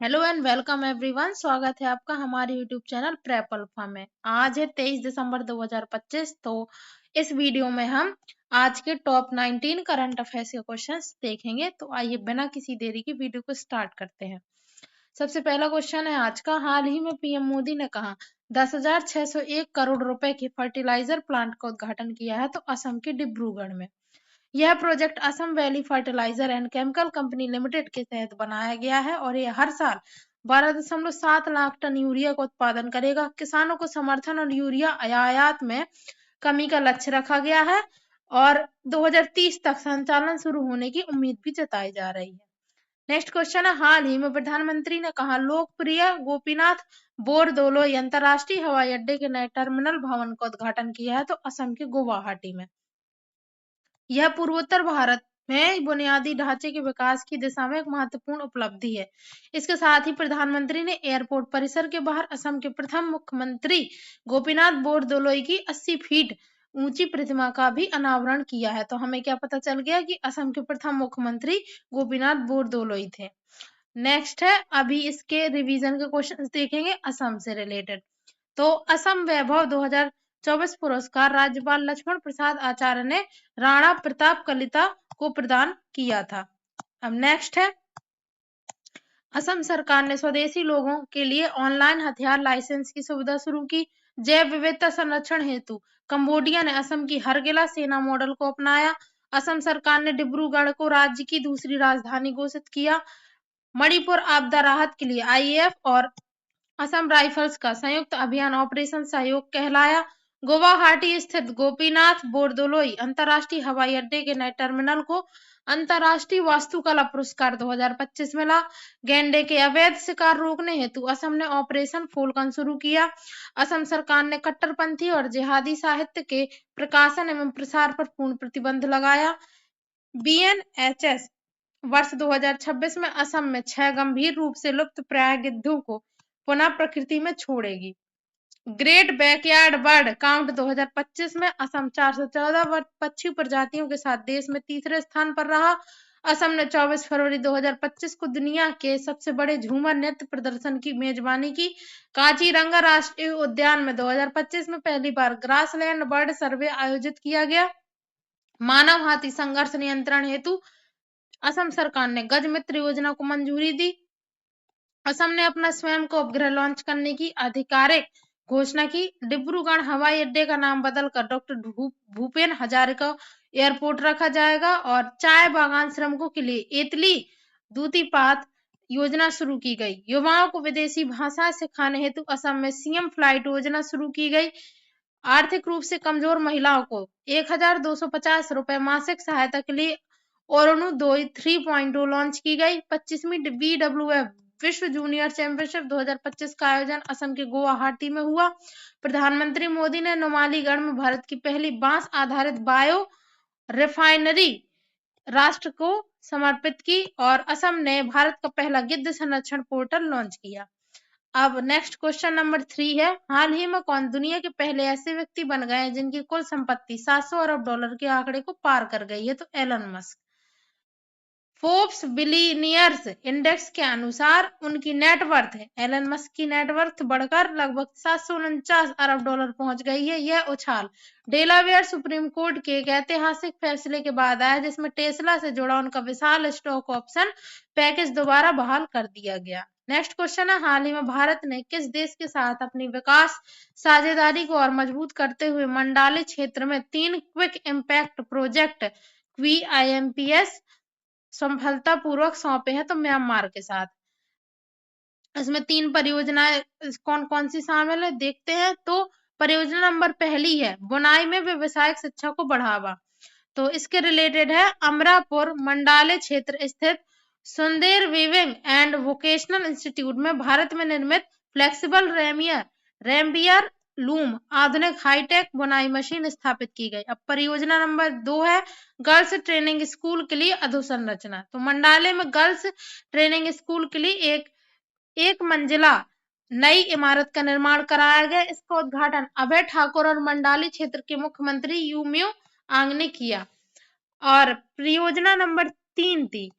Hello and welcome everyone. स्वागत है आपका हमारे यूट्यूब चैनल प्रेप अल्फा में। आज है 23 दिसंबर 2025। तो इस वीडियो में हम आज के टॉप 19 करंट अफेयर्स के क्वेश्चंस देखेंगे। तो आइए बिना किसी देरी की वीडियो को स्टार्ट करते हैं। सबसे पहला क्वेश्चन है आज का। हाल ही में पीएम मोदी ने कहा 10,601 करोड़ रुपए के फर्टिलाइजर प्लांट का उद्घाटन किया है, तो असम के डिब्रूगढ़ में। यह project Assam valley fertilizer and chemical company limited के तहत बनाया गया है और यह हर साल 12.7 लाख टन यूरिया का उत्पादन करेगा। किसानों को समर्थन और यूरिया आयात में कमी का लक्ष्य रखा गया है और 2030 तक संचालन शुरू होने की उम्मीद भी जताई जा रही है। नेक्स्ट क्वेश्चन है। हाल ही में प्रधानमंत्री ने कहा लोकप्रिय गोपीनाथ बोरदोलोई अंतर्राष्ट्रीय हवाई अड्डे के नए टर्मिनल भवन का उद्घाटन किया है, तो असम के गुवाहाटी में। यह पूर्वोत्तर भारत में बुनियादी ढांचे के विकास की दिशा में एक महत्वपूर्ण उपलब्धि है। इसके साथ ही प्रधानमंत्री ने एयरपोर्ट परिसर के बाहर असम के प्रथम मुख्यमंत्री गोपीनाथ बोरदोलोई की 80 फीट ऊंची प्रतिमा का भी अनावरण किया है। तो हमें क्या पता चल गया कि असम के प्रथम मुख्यमंत्री गोपीनाथ बोरदोलोई थे। नेक्स्ट है, अभी इसके रिवीजन के क्वेश्चन देखेंगे असम से रिलेटेड। तो असम वैभव 2024 पुरस्कार राज्यपाल लक्ष्मण प्रसाद आचार्य ने राणा प्रताप कलिता को प्रदान किया था। अब नेक्स्ट है, असम सरकार ने स्वदेशी लोगों के लिए ऑनलाइन हथियार लाइसेंस की सुविधा शुरू की। जैव विविधता संरक्षण हेतु कंबोडिया ने असम की हरगिला सेना मॉडल को अपनाया। असम सरकार ने डिब्रूगढ़ को राज्य की दूसरी राजधानी घोषित किया। मणिपुर आपदा राहत के लिए आईएएफ और असम राइफल्स का संयुक्त अभियान ऑपरेशन सहयोग कहलाया। गुवाहाटी स्थित गोपीनाथ बोरदोलोई अंतर्राष्ट्रीय हवाई अड्डे के नए टर्मिनल को अंतर्राष्ट्रीय वास्तुकला पुरस्कार 2025 मिला। गैंडे के अवैध शिकार रोकने हेतु असम ने ऑपरेशन फॉल्कन शुरू किया। असम सरकार ने कट्टरपंथी और जिहादी साहित्य के प्रकाशन एवं प्रसार पर पूर्ण प्रतिबंध लगाया। बीएनएचएस वर्ष 2026 में असम में 6 गंभीर रूप से लुप्त प्राय गिद्धों को पुनः प्रकृति में छोड़ेगी। ग्रेट बैकयार्ड बर्ड काउंट 2025 में असम 414 पक्षी प्रजातियों के साथ देश में तीसरे स्थान पर रहा। असम ने 24 फरवरी 2025 को दुनिया के सबसे बड़े झूमर नृत्य प्रदर्शन की मेजबानी की। काजीरंगा राष्ट्रीय उद्यान में 2025 में पहली बार ग्रासलैंड बर्ड सर्वे आयोजित किया गया। मानव हाथी संघर्ष नियंत्रण हेतु असम सरकार ने गज मित्र योजना को मंजूरी दी। असम ने अपना स्वयं का उपग्रह लॉन्च करने की आधिकारिक घोषणा की। डिब्रूगढ़ हवाई अड्डे का नाम बदलकर डॉक्टर भूपेन हजारिका एयरपोर्ट रखा जाएगा और चाय बागान श्रमिकों के लिए एतली दूतीपात योजना शुरू की गई। युवाओं को विदेशी भाषाएं सिखाने हेतु असम में सीएम फ्लाइट योजना शुरू की गई। आर्थिक रूप से कमजोर महिलाओं को 1,250 रुपए मासिक सहायता के लिए अरुणोदय 3.0 लॉन्च की गई। 25वीं BWF विश्व जूनियर चैंपियनशिप 2025 का आयोजन असम के गुवाहाटी में हुआ। प्रधानमंत्री मोदी ने नुमालीगढ़ में भारत की पहली बांस आधारित बायो रिफाइनरी राष्ट्र को समर्पित की और असम ने भारत का पहला गिद्ध संरक्षण पोर्टल लॉन्च किया। अब नेक्स्ट क्वेश्चन नंबर 3 है। हाल ही में कौन दुनिया के पहले ऐसे व्यक्ति बन गए हैं जिनकी कुल संपत्ति 700 अरब डॉलर के आंकड़े को पार कर गई है? तो Elon Musk. Forbes billionaires index के अनुसार उनकी नेटवर्थ है, एलन मस्क की नेटवर्थ बढ़कर लगभग 749 अरब डॉलर पहुंच गई है। यह उछाल डेलावेयर सुप्रीम कोर्ट के एक ऐतिहासिक फैसले के बाद आया जिसमें टेस्ला से जुड़ा उनका विशाल स्टॉक ऑप्शन पैकेज दोबारा बहाल कर दिया गया। नेक्स्ट क्वेश्चन है। हाल ही में भारत ने किस देश के साथ अपनी विकास साझेदारी को और मजबूत करते हुए मंडाले क्षेत्र में 3 क्विक इम्पैक्ट प्रोजेक्ट QIMPS सफलतापूर्वक सौंपे हैं? तो म्यांमार के साथ। इसमें 3 परियोजनाएं कौन कौन सी शामिल है देखते हैं। तो परियोजना नंबर पहली है बुनाई में व्यावसायिक शिक्षा को बढ़ावा। तो इसके रिलेटेड है अमरापुर मंडाले क्षेत्र स्थित सुंदेर वीविंग एंड वोकेशनल इंस्टीट्यूट में भारत में निर्मित फ्लेक्सिबल रेम्बियर लूम आधुनिक हाईटेक बुनाई मशीन स्थापित की गई। अब परियोजना नंबर 2 है गर्ल्स ट्रेनिंग स्कूल के लिए अधोसंरचना। तो मंडाले में गर्ल्स ट्रेनिंग स्कूल के लिए एक मंजिला नई इमारत का निर्माण कराया गया। इसका उद्घाटन अभय ठाकुर और मंडाली क्षेत्र के मुख्यमंत्री यूमियो आंग ने किया। और परियोजना नंबर 3 थी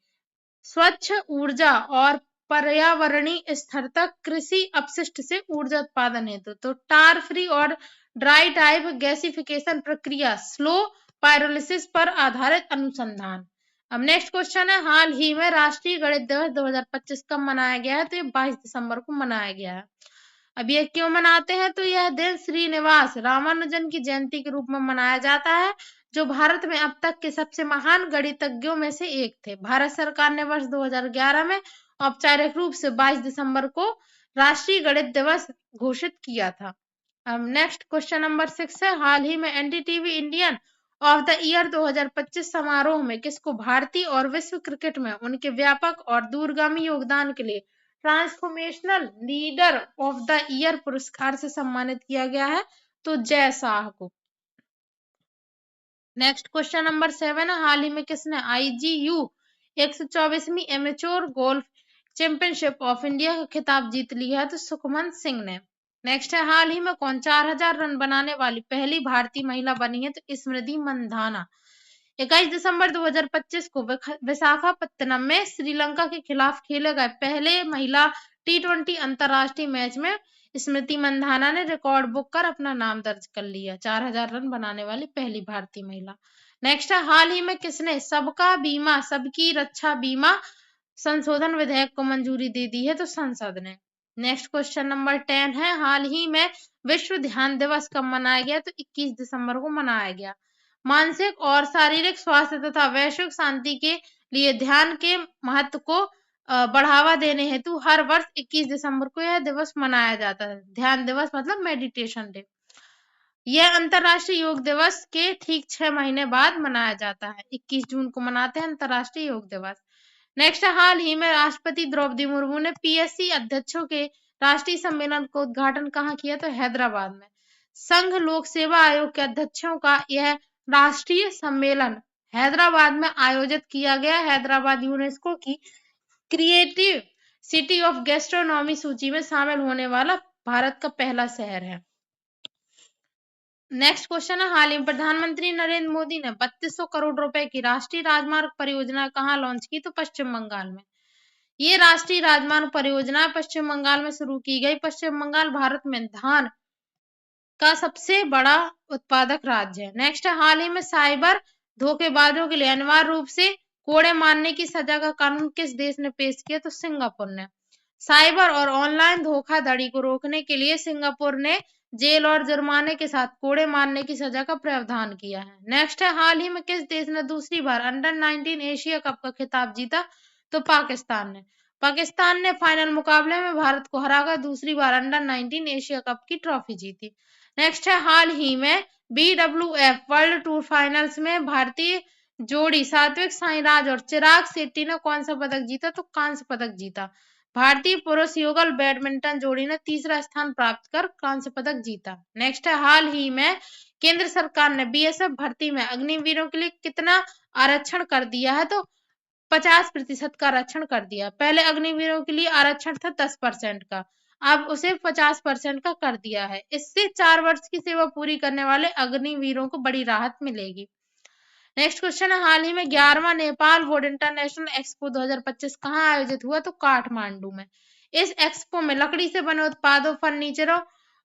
स्वच्छ ऊर्जा और पर्यावरणीय स्थिरता, कृषि अपशिष्ट से ऊर्जा उत्पादन हेतु। तो टार फ्री और ड्राई टाइप गैसिफिकेशन प्रक्रिया, स्लो पायरोलिसिस पर आधारित अनुसंधान। अब नेक्स्ट क्वेश्चन है, हाल ही में राष्ट्रीय गणित दिवस 2025 कब मनाया गया है? तो ये 22 दिसंबर को मनाया गया है। अब ये क्यों मनाते हैं? तो यह दिन श्रीनिवास रामानुजन की जयंती के रूप में मनाया जाता है, जो भारत में अब तक के सबसे महान गणितज्ञों में से एक थे। भारत सरकार ने वर्ष 2011 में औपचारिक रूप से 22 दिसंबर को राष्ट्रीय गणित दिवस घोषित किया था। अब नेक्स्ट क्वेश्चन नंबर 6 है, हाल ही में NDTV Indian of the year 2025 समारोह में किसको भारतीय और विश्व क्रिकेट में उनके व्यापक और दूरगामी योगदान के लिए transformational leader of the year पुरस्कार से सम्मानित किया गया है? तो जय शाह को। नेक्स्ट क्वेश्चन नंबर 7 है, हाल ही में किसने IGU 124वीं amateur golf championship of India का खिताब जीत लिया है? तो सुखमन सिंह ने। नेक्स्ट है, हाल ही में कौन 4000 रन बनाने वाली पहली भारतीय महिला बनी है? तो स्मृति मंधाना। 21 दिसंबर 2025 को विशाखापत्तनम में श्रीलंका के खिलाफ खेले गए पहले महिला T20 अंतरराष्ट्रीय मैच में स्मृति मंधाना ने रिकॉर्ड बुक कर अपना नाम दर्ज कर लिया, 4000 रन बनाने वाली पहली भारतीय महिला। नेक्स्ट है, हाल ही में किसने सबका बीमा सबकी रक्षा बीमा संशोधन विधेयक को मंजूरी दे दी है? तो संसद ने। नेक्स्ट क्वेश्चन नंबर 10 है, हाल ही में विश्व ध्यान दिवस कब मनाया गया? तो 21 दिसंबर को मनाया गया। मानसिक और शारीरिक स्वास्थ्य तथा वैश्विक शांति के लिए ध्यान के महत्व को बढ़ावा देने हेतु हर वर्ष 21 दिसंबर को यह दिवस मनाया जाता है। ध्यान दिवस मतलब मेडिटेशन डे। यह अंतर्राष्ट्रीय योग दिवस के ठीक 6 महीने बाद मनाया जाता है। 21 जून को मनाते हैं अंतर्राष्ट्रीय योग दिवस। नेक्स्ट, हाल ही में राष्ट्रपति द्रौपदी मुर्मू ने PSC अध्यक्षों के राष्ट्रीय सम्मेलन का उद्घाटन कहाँ किया? तो हैदराबाद में। संघ लोक सेवा आयोग के अध्यक्षों का यह राष्ट्रीय सम्मेलन हैदराबाद में आयोजित किया गया। हैदराबाद यूनेस्को की क्रिएटिव सिटी ऑफ गैस्ट्रोनॉमी सूची में शामिल होने वाला भारत का पहला शहर है। नेक्स्ट क्वेश्चन है, हाल ही में प्रधानमंत्री नरेंद्र मोदी ने 3200 करोड़ रुपए की राष्ट्रीय राजमार्ग परियोजना कहाँ लॉन्च की? तो पश्चिम बंगाल में। ये राष्ट्रीय राजमार्ग परियोजना पश्चिम बंगाल में शुरू की गई। पश्चिम बंगाल भारत में धान का सबसे बड़ा उत्पादक राज्य है। नेक्स्ट है, हाल ही में साइबर धोखेबाजों के लिए अनिवार्य रूप से कोड़े मारने की सजा का कानून किस देश ने पेश किया? तो सिंगापुर ने। साइबर और ऑनलाइन धोखाधड़ी को रोकने के लिए सिंगापुर ने जेल और जुर्माने के साथ कोड़े मारने की सजा का प्रावधान किया है। नेक्स्ट है, हाल ही में किस देश ने दूसरी बार अंडर-19 एशिया कप का खिताब जीता? तो पाकिस्तान ने। पाकिस्तान ने फाइनल मुकाबले में भारत को हराकर दूसरी बार अंडर-19 एशिया कप की ट्रॉफी जीती। नेक्स्ट है, हाल ही में BWF वर्ल्ड टूर फाइनल्स में भारतीय जोड़ी सात्विक साईराज और चिराग शेट्टी ने कौन सा पदक जीता? तो कांस्य पदक जीता। भारतीय पुरुष युगल बैडमिंटन जोड़ी ने तीसरा स्थान प्राप्त कर कांस्य पदक जीता। नेक्स्ट है, हाल ही में केंद्र सरकार ने BSF भर्ती में अग्निवीरों के लिए कितना आरक्षण कर दिया है? तो 50% का आरक्षण कर दिया। पहले अग्निवीरों के लिए आरक्षण था 10% का, अब उसे 50% का कर दिया है। इससे 4 वर्ष की सेवा पूरी करने वाले अग्निवीरों को बड़ी राहत मिलेगी। नेक्स्ट क्वेश्चन है, हाल ही में 11वां नेपाल वुड इंटरनेशनल एक्सपो 2025 कहाँ आयोजित हुआ? तो काठमांडू में। इस एक्सपो में लकड़ी से बने उत्पादों, फर्नीचरों,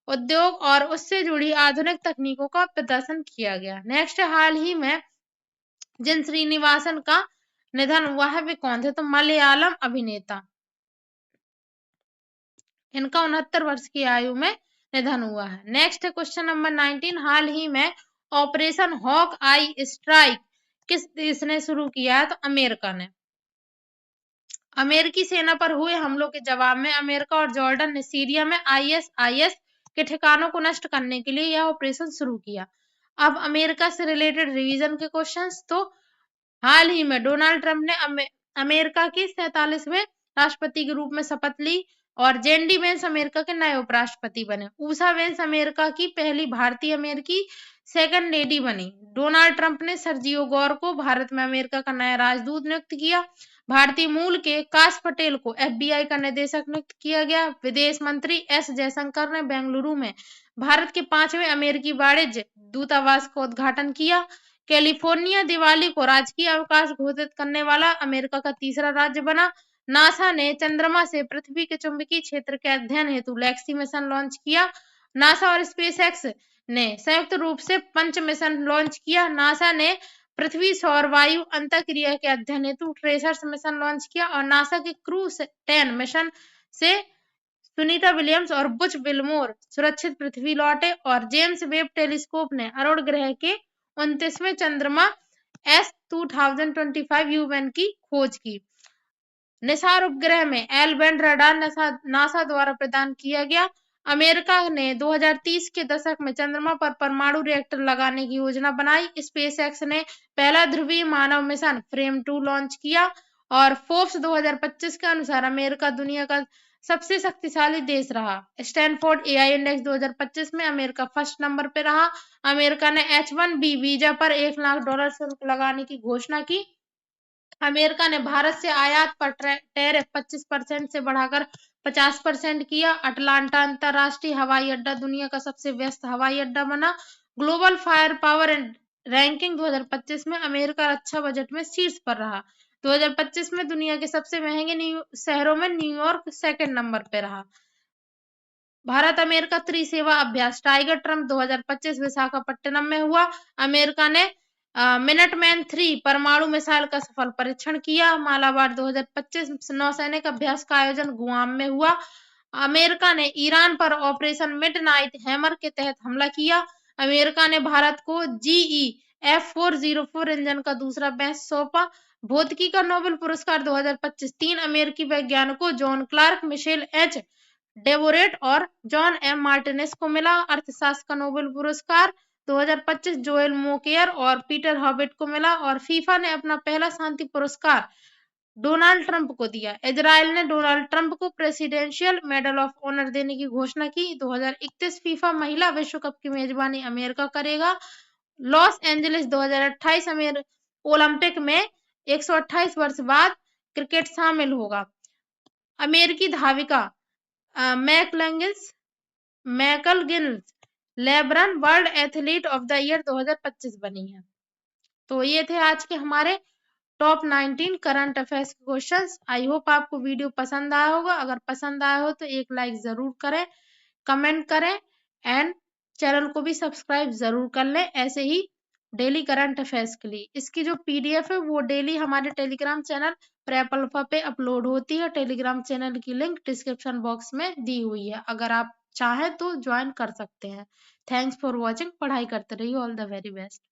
उद्योग और उससे जुड़ी आधुनिक तकनीकों का प्रदर्शन किया गया। नेक्स्ट, हाल ही में जिन श्रीनिवासन का निधन हुआ है वे कौन थे? तो मलयालम अभिनेता। इनका 69 वर्ष की आयु में निधन हुआ है। नेक्स्ट क्वेश्चन नंबर 19, हाल ही में ऑपरेशन हॉक आई स्ट्राइक किस देश ने शुरू किया है? तो अमेरिका ने। अमेरिकी सेना पर हुए हमलों के जवाब में अमेरिका और जॉर्डन ने सीरिया में ISIS के ठिकानों को नष्ट करने के लिए यह ऑपरेशन शुरू किया। अब अमेरिका से रिलेटेड रिवीजन के क्वेश्चंस। तो हाल ही में डोनाल्ड ट्रंप ने अमेरिका के 47वें राष्ट्रपति के रूप में शपथ ली और JD वेंस अमेरिका के नए उपराष्ट्रपति बने। ऊषा वेंस अमेरिका की पहली भारतीय अमेरिकी सेकंड लेडी बनी। डोनाल्ड ट्रंप ने सर्जियो गौर को भारत में अमेरिका का नया राजदूत नियुक्त किया। भारतीय मूल के काश पटेल को FBI का निदेशक नियुक्त किया गया। विदेश मंत्री S जयशंकर ने बेंगलुरु में भारत के 5वें अमेरिकी वाणिज्य दूतावास का उद्घाटन किया। कैलिफोर्निया दिवाली को राजकीय अवकाश घोषित करने वाला अमेरिका का तीसरा राज्य बना। नासा ने चंद्रमा से पृथ्वी के चुंबकीय क्षेत्र के अध्ययन हेतु लेक्सी मिशन लॉन्च किया। नासा और स्पेसएक्स ने संयुक्त रूप से पंच मिशन लॉन्च किया। नासा ने पृथ्वी सौर वायु अंतःक्रिया के अध्ययन हेतु ट्रेसर्स मिशन लॉन्च किया और नासा के क्रू 10 मिशन से सुनीता विलियम्स और बुच विल्मोर सुरक्षित पृथ्वी लौटे और जेम्स वेब टेलीस्कोप ने अरुण ग्रह के 29वें चंद्रमा S2025 UN की खोज की। निसार उपग्रह में एल बैंड रडार नासा द्वारा प्रदान किया गया। अमेरिका ने 2030 के दशक में चंद्रमा पर परमाणु रिएक्टर लगाने की योजना बनाई। स्पेसएक्स ने पहला ध्रुवीय मानव मिशन फ्रेम 2 लॉन्च किया और फोर्ब्स 2025 के अनुसार अमेरिका दुनिया का सबसे शक्तिशाली देश रहा। स्टैनफोर्ड एआई इंडेक्स 2025 में अमेरिका फर्स्ट नंबर पर रहा। अमेरिका ने H1B वीजा पर $1 लाख शुल्क लगाने की घोषणा की। अमेरिका ने भारत से आयात पर टैरिफ 25% से बढ़ाकर 50% किया। अटलांटा अंतरराष्ट्रीय हवाई अड्डा दुनिया का सबसे व्यस्त हवाई अड्डा बना। ग्लोबल फायर पावर रैंकिंग 2025 में अमेरिका रक्षा बजट में शीर्ष पर रहा। 2025 में दुनिया के सबसे महंगे शहरों में न्यूयॉर्क सेकंड नंबर पर रहा। भारत अमेरिका त्रिसेवा अभ्यास टाइगर ट्रम्प 2025 विशाखापट्टनम में हुआ। अमेरिका ने मिनटमैन 3 परमाणु मिसाइल का सफल परीक्षण किया। मालाबार 2025 नौसैनिक अभ्यास का आयोजन गुआम में हुआ। अमेरिका ने ईरान पर ऑपरेशन मिडनाइट हैमर के तहत हमला किया। अमेरिका ने भारत को GE F404 इंजन का दूसरा बैच सौंपा। भौतिकी का नोबेल पुरस्कार 2025 3 अमेरिकी वैज्ञानिकों जॉन क्लार्क, मिशेल H. डेवोरेट और जॉन M. मार्टिनेस को मिला। अर्थशास्त्र का नोबेल पुरस्कार 2025 जोएल मोकेयर और पीटर हॉबिट को मिला और फीफा ने अपना पहला शांति पुरस्कार डोनाल्ड ट्रंप को दिया। इजराइल ने डोनाल्ड ट्रंप को प्रेसिडेंशियल मेडल ऑफ ऑनर देने की घोषणा की। 2031 फीफा महिला विश्व कप की मेजबानी अमेरिका करेगा। लॉस एंजलिस 2028 ओलंपिक में 128 वर्ष बाद क्रिकेट शामिल होगा। अमेरिकी धाविका Michael Gills Lebron world athlete of the year 2025 बनी है। तो ये थे आज के हमारे टॉप 19 करंट अफेयर्स के क्वेश्चंस। आई होप आपको वीडियो पसंद आया होगा। अगर पसंद आया हो तो एक लाइक जरूर करें, कमेंट करें एंड चैनल को भी सब्सक्राइब जरूर कर लें ऐसे ही डेली करंट अफेयर्स के लिए। इसकी जो PDF है वो डेली हमारे टेलीग्राम चैनल प्रेप अल्फा पे अपलोड होती है। टेलीग्राम चैनल की लिंक डिस्क्रिप्शन बॉक्स में दी हुई है, अगर आप चाहें तो ज्वाइन कर सकते हैं। Thanks for watching. पढ़ाई करते रहिए। All the very best.